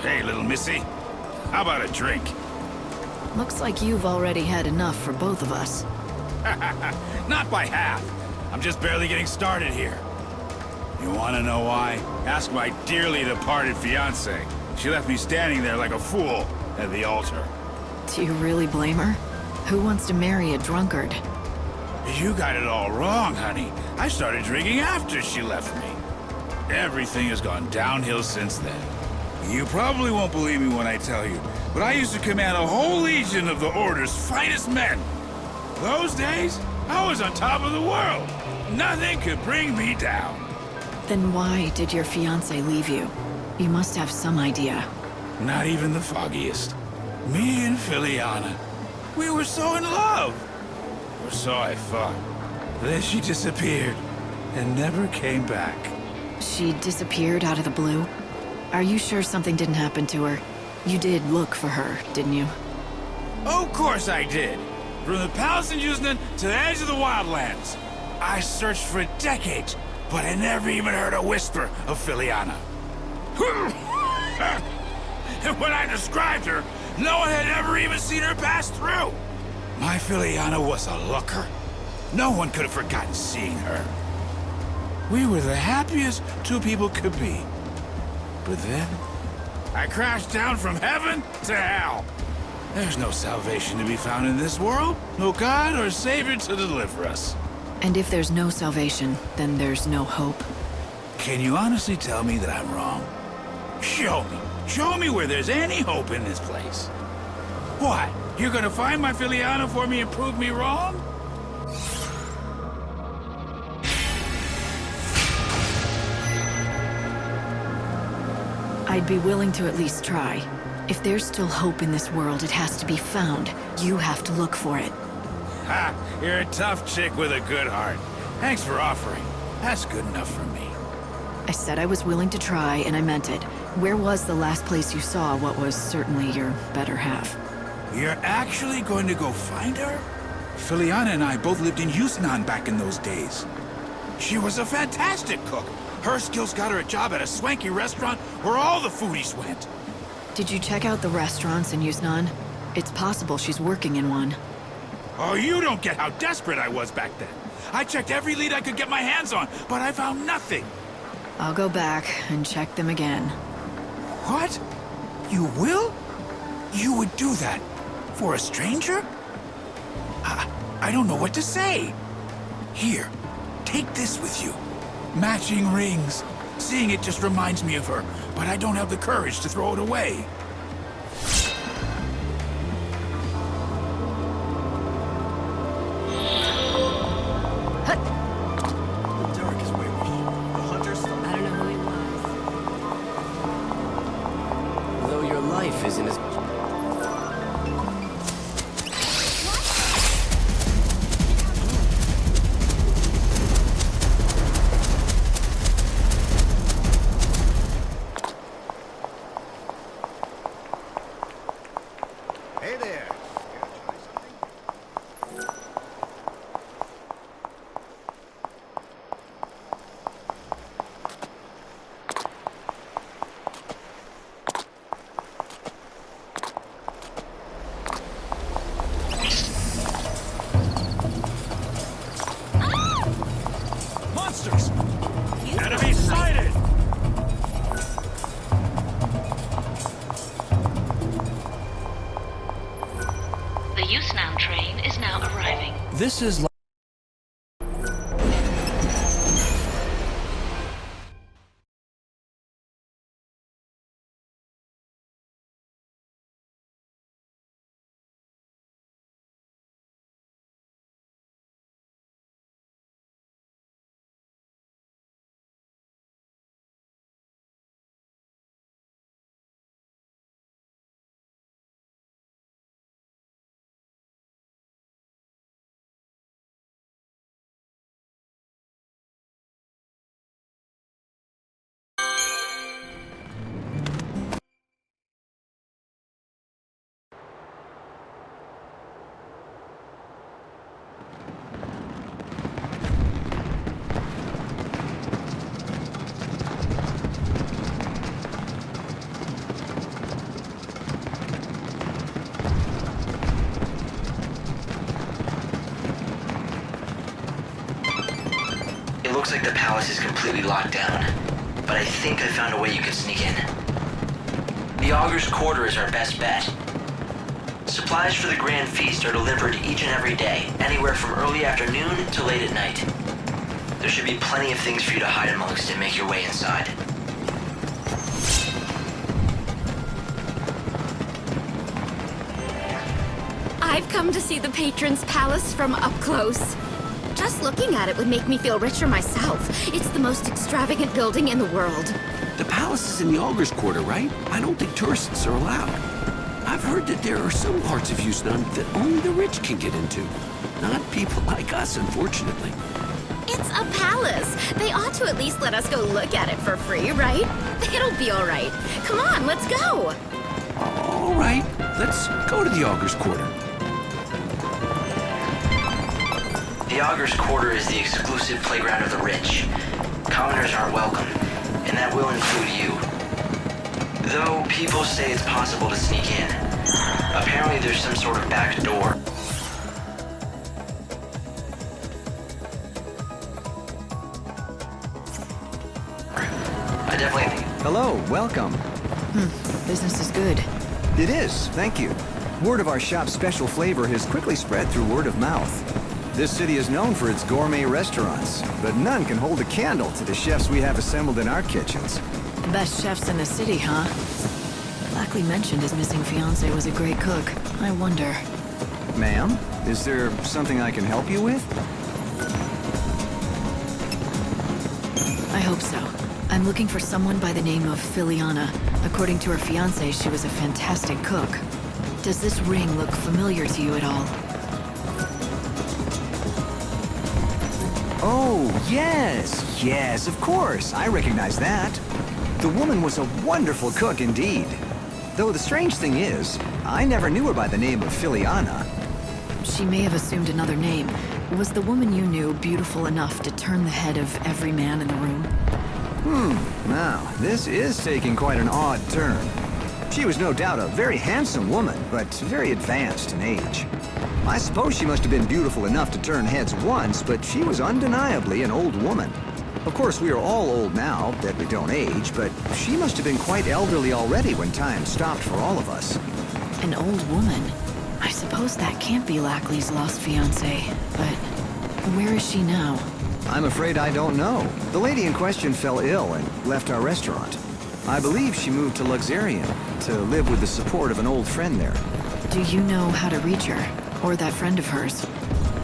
Hey, little missy. How about a drink? Looks like you've already had enough for both of us. Not by half. I'm just barely getting started here. You wanna know why? Ask my dearly departed fiancée. She left me standing there like a fool at the altar. Do you really blame her? Who wants to marry a drunkard? You got it all wrong, honey. I started drinking after she left me. Everything has gone downhill since then. You probably won't believe me when I tell you, but I used to command a whole legion of the Order's finest men. Those days, I was on top of the world. Nothing could bring me down. Then why did your fiancé leave you? You must have some idea. Not even the foggiest. Me and Filiana, we were so in love. Or so I thought. Then she disappeared and never came back. She disappeared out of the blue? Are you sure something didn't happen to her? You did look for her, didn't you? Of course I did. From the palace in Yuznan to the edge of the wildlands. I searched for decades, but I never even heard a whisper of Filiana. And when I described her, no one had ever even seen her pass through. My Filiana was a looker. No one could have forgotten seeing her. We were the happiest two people could be. But then, I crashed down from heaven to hell. There's no salvation to be found in this world. No God or Savior to deliver us. And if there's no salvation, then there's no hope. Can you honestly tell me that I'm wrong? Show me. Show me where there's any hope in this place. What? You're gonna find my Filiana for me and prove me wrong? I'd be willing to at least try. If there's still hope in this world, it has to be found. You have to look for it. Ha! You're a tough chick with a good heart. Thanks for offering. That's good enough for me. I said I was willing to try, and I meant it. Where was the last place you saw what was certainly your better half? You're actually going to go find her? Filiana and I both lived in Yuznan back in those days. She was a fantastic cook. Her skills got her a job at a swanky restaurant where all the foodies went. Did you check out the restaurants in Yuznan? It's possible she's working in one. Oh, you don't get how desperate I was back then. I checked every lead I could get my hands on, but I found nothing. I'll go back and check them again. What? You will? You would do that? For a stranger? I don't know what to say. Here, take this with you. Matching rings. Seeing it just reminds me of her, but I don't have the courage to throw it away. I don't know who he was. Though your life isn't as... Hey there. Monsters! Enemy sighted! The Yusnan train is now arriving. This is completely locked down, but I think I found a way you could sneak in. The Augur's Quarter is our best bet. Supplies for the Grand Feast are delivered each and every day, anywhere from early afternoon to late at night. There should be plenty of things for you to hide amongst and make your way inside. I've come to see the Patron's Palace from up close. Just looking at it would make me feel richer myself. It's the most extravagant building in the world. The palace is in the Augur's Quarter, right? I don't think tourists are allowed. I've heard that there are some parts of Yusnan that only the rich can get into. Not people like us, unfortunately. It's a palace. They ought to at least let us go look at it for free, right? It'll be all right. Come on, let's go. All right, let's go to the Augur's Quarter. The Augur's Quarter is the exclusive playground of the rich. Commoners aren't welcome, and that will include you. Though people say it's possible to sneak in. Apparently there's some sort of back door. I definitely think... Hello, welcome. Business is good. It is, thank you. Word of our shop's special flavor has quickly spread through word of mouth. This city is known for its gourmet restaurants, but none can hold a candle to the chefs we have assembled in our kitchens. The best chefs in the city, huh? Lackley mentioned his missing fiancé was a great cook. I wonder... Ma'am, is there something I can help you with? I hope so. I'm looking for someone by the name of Filiana. According to her fiancé, she was a fantastic cook. Does this ring look familiar to you at all? Oh, yes, of course. I recognize that. The woman was a wonderful cook indeed. Though the strange thing is, I never knew her by the name of Filiana. She may have assumed another name. Was the woman you knew beautiful enough to turn the head of every man in the room? Now, this is taking quite an odd turn. She was no doubt a very handsome woman, but very advanced in age. I suppose she must have been beautiful enough to turn heads once, but she was undeniably an old woman. Of course, we are all old now, that we don't age, but she must have been quite elderly already when time stopped for all of us. An old woman? I suppose that can't be Lackley's lost fiancée, but where is she now? I'm afraid I don't know. The lady in question fell ill and left our restaurant. I believe she moved to Luxurian to live with the support of an old friend there. Do you know how to reach her? Or that friend of hers?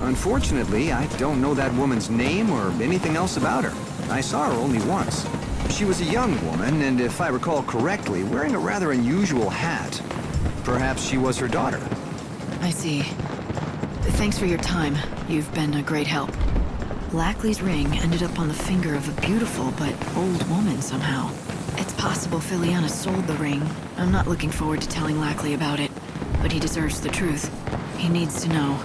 Unfortunately, I don't know that woman's name or anything else about her. I saw her only once. She was a young woman, and if I recall correctly, wearing a rather unusual hat. Perhaps she was her daughter. I see. Thanks for your time. You've been a great help. Lackley's ring ended up on the finger of a beautiful but old woman somehow. It's possible Filiana sold the ring. I'm not looking forward to telling Lackley about it, but he deserves the truth. He needs to know.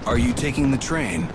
Are you taking the train?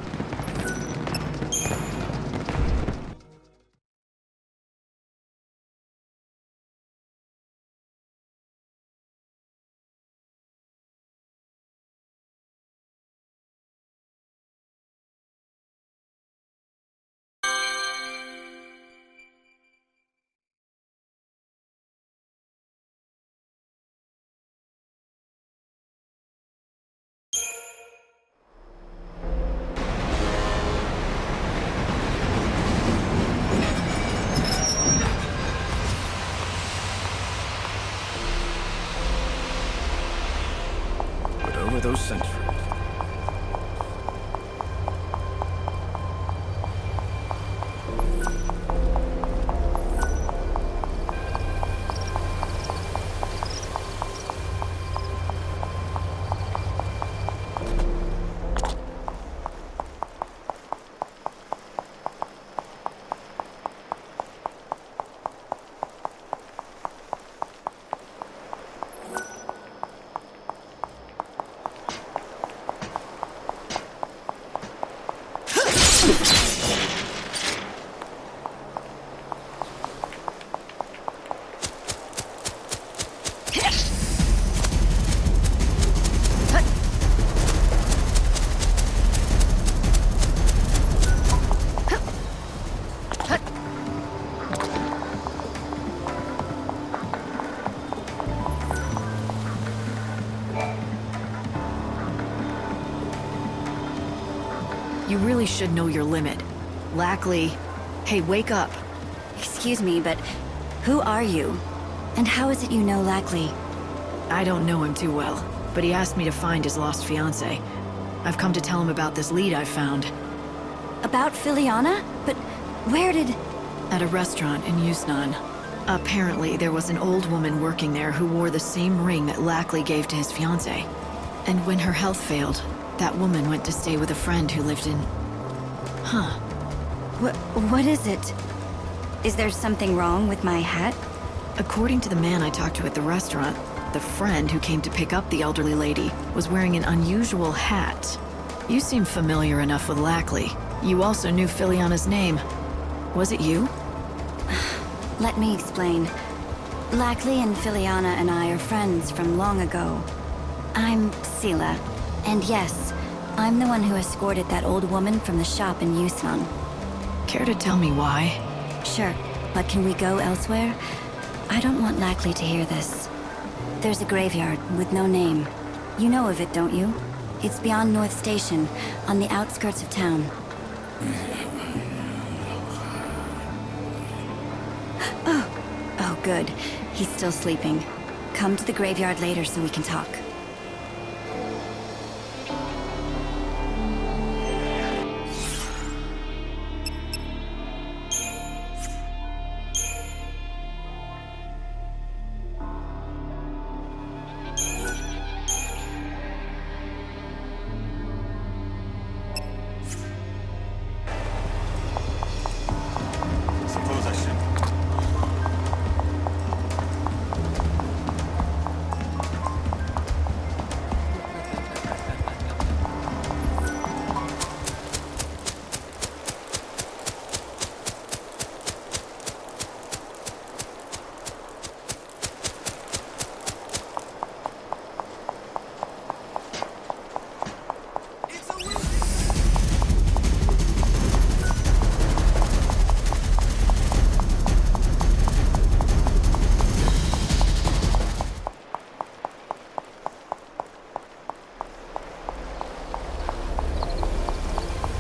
You really should know your limit. Lackley. Hey, wake up. Excuse me, but who are you? And how is it you know Lackley? I don't know him too well, but he asked me to find his lost fiancée. I've come to tell him about this lead I found. About Filiana? But where did... At a restaurant in Yusnan. Apparently, there was an old woman working there who wore the same ring that Lackley gave to his fiancée. And when her health failed, that woman went to stay with a friend who lived in... Huh. What is it? Is there something wrong with my hat? According to the man I talked to at the restaurant, the friend who came to pick up the elderly lady was wearing an unusual hat. You seem familiar enough with Lackley. You also knew Filiana's name. Was it you? Let me explain. Lackley and Filiana and I are friends from long ago. I'm Sela, and yes, I'm the one who escorted that old woman from the shop in Yusnan. Care to tell me why? Sure, but can we go elsewhere? I don't want Lackley to hear this. There's a graveyard with no name. You know of it, don't you? It's beyond North Station, on the outskirts of town. Oh, good. He's still sleeping. Come to the graveyard later so we can talk. Suppose I should.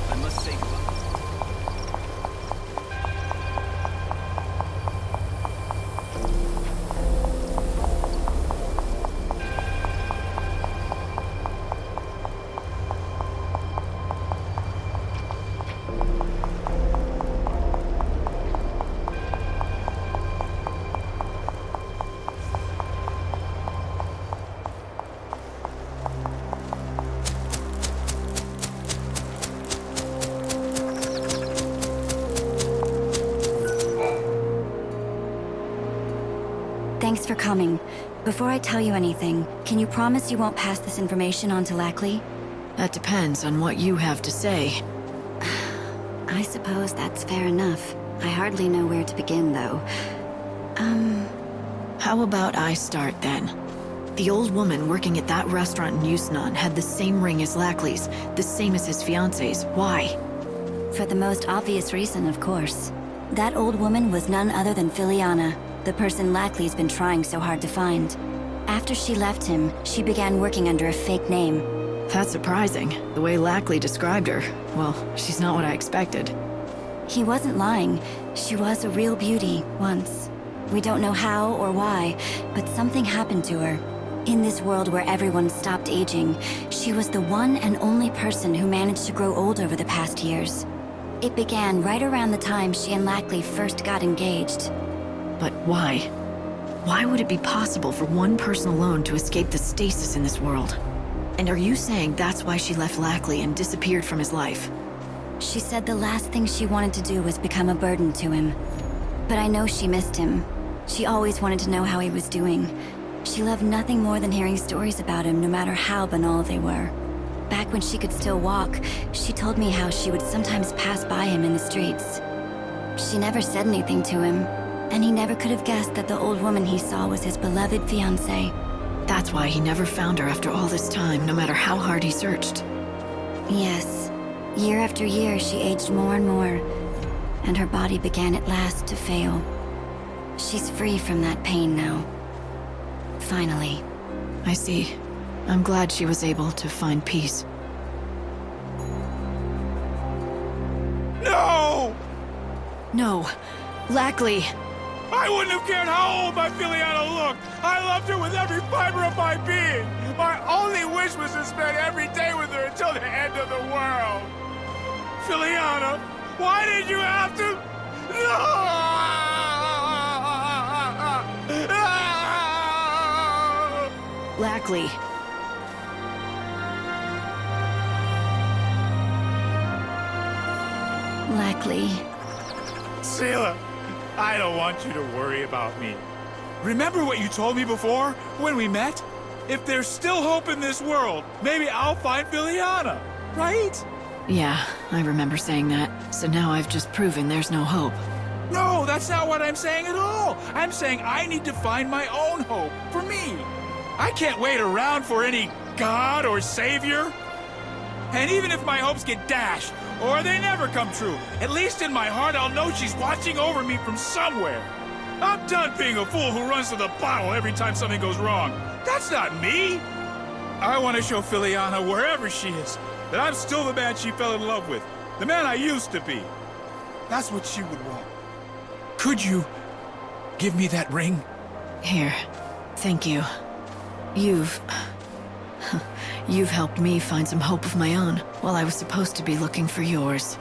I must say, Thanks for coming. Before I tell you anything, can you promise you won't pass this information on to Lackley? That depends on what you have to say. I suppose that's fair enough. I hardly know where to begin, though. How about I start then? The old woman working at that restaurant in Yusnan had the same ring as Lackley's, the same as his fiancée's. Why? For the most obvious reason, of course. That old woman was none other than Filiana, the person Lackley's been trying so hard to find. After she left him, she began working under a fake name. That's surprising. The way Lackley described her, well, she's not what I expected. He wasn't lying. She was a real beauty, once. We don't know how or why, but something happened to her. In this world where everyone stopped aging, she was the one and only person who managed to grow old over the past years. It began right around the time she and Lackley first got engaged. But why? Why would it be possible for one person alone to escape the stasis in this world? And are you saying that's why she left Lackley and disappeared from his life? She said the last thing she wanted to do was become a burden to him. But I know she missed him. She always wanted to know how he was doing. She loved nothing more than hearing stories about him, no matter how banal they were. Back when she could still walk, she told me how she would sometimes pass by him in the streets. She never said anything to him, and he never could have guessed that the old woman he saw was his beloved fiancée. That's why he never found her after all this time, no matter how hard he searched. Yes. Year after year, she aged more and more, and her body began at last to fail. She's free from that pain now. Finally. I see. I'm glad she was able to find peace. No. Lackley. I wouldn't have cared how old my Filiana looked. I loved her with every fiber of my being. My only wish was to spend every day with her until the end of the world. Filiana, why did you have to... No! Lackley. Lackley. Selah, I don't want you to worry about me. Remember what you told me before, when we met? If there's still hope in this world, maybe I'll find Filiana, right? Yeah, I remember saying that. So now I've just proven there's no hope. No, that's not what I'm saying at all. I'm saying I need to find my own hope, for me. I can't wait around for any god or savior. And even if my hopes get dashed, or they never come true, at least in my heart I'll know she's watching over me from somewhere. I'm done being a fool who runs to the bottle every time something goes wrong. That's not me. I want to show Filiana, wherever she is, that I'm still the man she fell in love with. The man I used to be. That's what she would want. Could you give me that ring? Here. Thank you. You've helped me find some hope of my own, while I was supposed to be looking for yours.